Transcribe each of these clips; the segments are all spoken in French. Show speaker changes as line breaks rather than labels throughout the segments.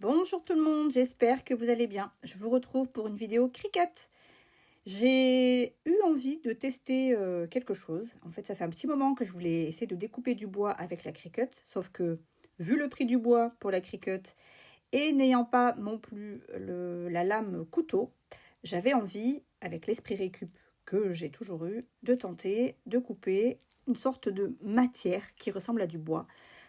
Bonjour tout le monde, j'espère que vous allez bien. Je vous retrouve pour une vidéo Cricut. J'ai eu envie de tester quelque chose. En fait, ça fait un petit moment que je voulais essayer de découper du bois avec la Cricut, sauf que vu le prix du bois pour la Cricut et n'ayant pas non plus la lame couteau, j'avais envie, avec l'esprit récup que j'ai toujours eu, de tenter de couper une sorte de matière qui ressemble à du bois.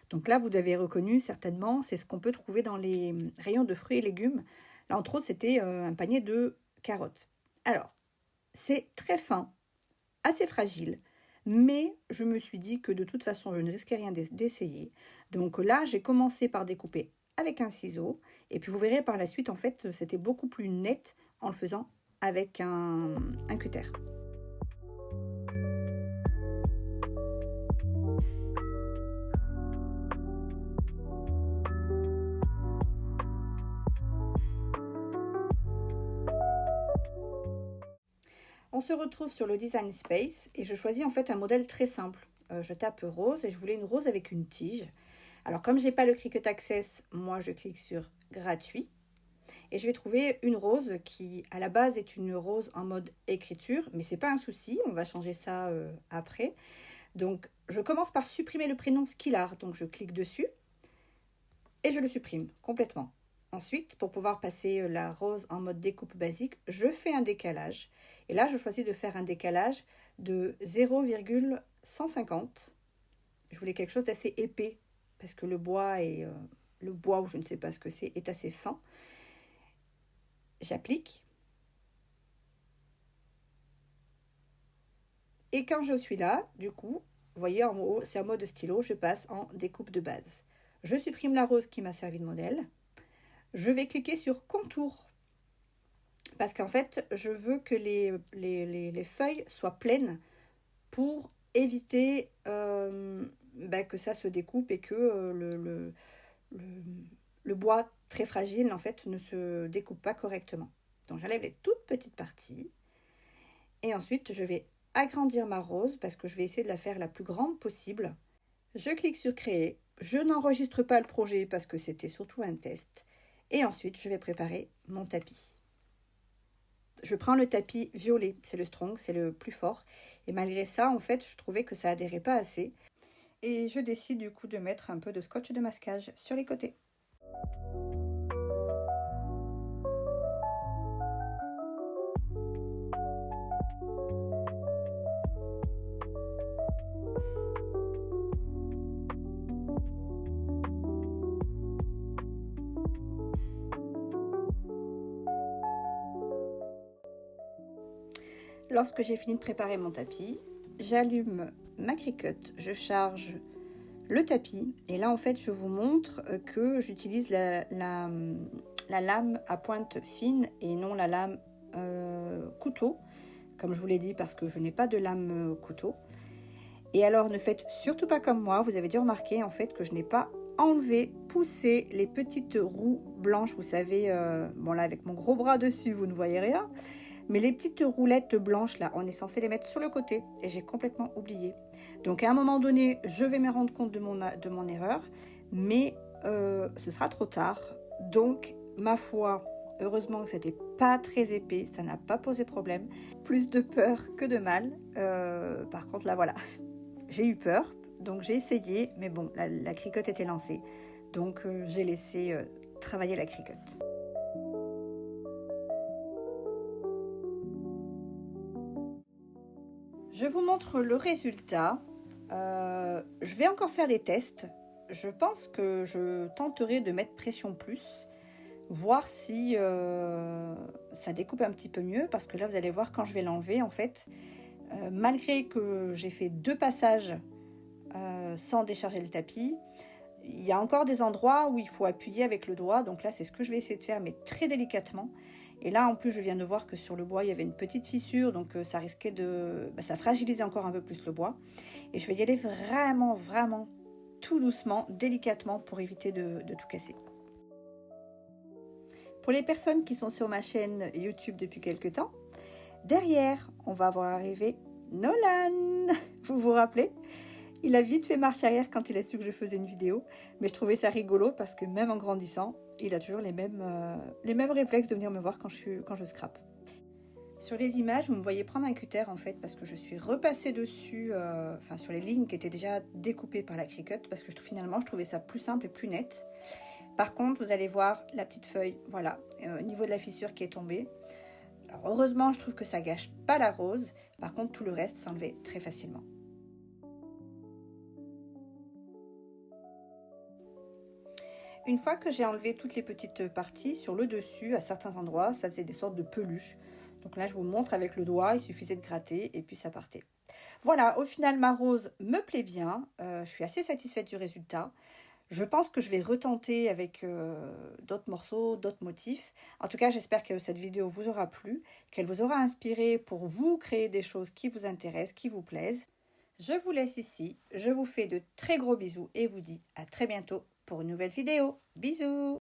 Donc là, vous avez reconnu certainement, c'est ce qu'on peut trouver dans les rayons de fruits et légumes. Là, entre autres, c'était un panier de carottes. Alors, c'est très fin, assez fragile, mais je me suis dit que de toute façon, je ne risquais rien d'essayer. Donc là, j'ai commencé par découper avec un ciseau, et puis vous verrez par la suite, en fait, c'était beaucoup plus net en le faisant avec un cutter. On se retrouve sur le Design Space et je choisis en fait un modèle très simple. Je tape rose et je voulais une rose avec une tige. Alors comme j'ai pas le Cricut Access, moi je clique sur gratuit et je vais trouver une rose qui à la base est une rose en mode écriture, mais c'est pas un souci, on va changer ça après. Donc je commence par supprimer le prénom Skillar, donc je clique dessus et je le supprime complètement. Ensuite, pour pouvoir passer la rose en mode découpe basique, je fais un décalage. Et là, je choisis de faire un décalage de 0,150. Je voulais quelque chose d'assez épais, parce que le bois, ou je ne sais pas ce que c'est, est assez fin. J'applique. Et quand je suis là, du coup, vous voyez en haut, c'est en mode stylo, je passe en découpe de base. Je supprime la rose qui m'a servi de modèle. Je vais cliquer sur contour parce qu'en fait, je veux que les feuilles soient pleines pour éviter que ça se découpe et que le bois très fragile en fait ne se découpe pas correctement. Donc j'enlève les toutes petites parties et ensuite je vais agrandir ma rose parce que je vais essayer de la faire la plus grande possible. Je clique sur créer. Je n'enregistre pas le projet parce que c'était surtout un test. Et ensuite, je vais préparer mon tapis. Je prends le tapis violet, c'est le strong, c'est le plus fort. Et malgré ça, en fait, je trouvais que ça adhérait pas assez. Et je décide du coup de mettre un peu de scotch de masquage sur les côtés. Lorsque j'ai fini de préparer mon tapis, j'allume ma Cricut, je charge le tapis et là en fait je vous montre que j'utilise la lame à pointe fine et non la lame couteau, comme je vous l'ai dit parce que je n'ai pas de lame couteau. Et alors ne faites surtout pas comme moi, vous avez dû remarquer en fait que je n'ai pas enlevé, poussé les petites roues blanches, vous savez, bon là avec mon gros bras dessus vous ne voyez rien, mais les petites roulettes blanches là, on est censé les mettre sur le côté et j'ai complètement oublié. Donc à un moment donné, je vais me rendre compte de mon erreur, mais ce sera trop tard. Donc ma foi, heureusement que c'était pas très épais, ça n'a pas posé problème. Plus de peur que de mal. Par contre là voilà, j'ai eu peur, donc j'ai essayé, mais bon, la Cricut était lancée, donc j'ai laissé travailler la Cricut. Je vous montre le résultat. Je vais encore faire des tests. Je pense que je tenterai de mettre pression plus, voir si ça découpe un petit peu mieux, parce que là vous allez voir quand je vais l'enlever en fait, malgré que j'ai fait 2 passages sans décharger le tapis, il y a encore des endroits où il faut appuyer avec le doigt, donc là c'est ce que je vais essayer de faire, mais très délicatement. Et là en plus je viens de voir que sur le bois il y avait une petite fissure, donc ça risquait de... ça fragilisait encore un peu plus le bois. Et je vais y aller vraiment tout doucement, délicatement, pour éviter de tout casser. Pour les personnes qui sont sur ma chaîne YouTube depuis quelques temps, derrière on va voir arriver Nolan, vous vous rappelez? Il a vite fait marche arrière quand il a su que je faisais une vidéo, mais je trouvais ça rigolo parce que même en grandissant, il a toujours les mêmes réflexes de venir me voir quand je scrape. Sur les images, vous me voyez prendre un cutter en fait parce que je suis repassée dessus, sur les lignes qui étaient déjà découpées par la Cricut parce que finalement je trouvais ça plus simple et plus net. Par contre, vous allez voir la petite feuille, voilà, au niveau de la fissure qui est tombée. Alors, heureusement, je trouve que ça gâche pas la rose. Par contre, tout le reste s'enlevait très facilement. Une fois que j'ai enlevé toutes les petites parties, sur le dessus, à certains endroits, ça faisait des sortes de peluches. Donc là, je vous montre avec le doigt, il suffisait de gratter et puis ça partait. Voilà, au final, ma rose me plaît bien. Je suis assez satisfaite du résultat. Je pense que je vais retenter avec d'autres morceaux, d'autres motifs. En tout cas, j'espère que cette vidéo vous aura plu, qu'elle vous aura inspiré pour vous créer des choses qui vous intéressent, qui vous plaisent. Je vous laisse ici, je vous fais de très gros bisous et vous dis à très bientôt pour une nouvelle vidéo. Bisous!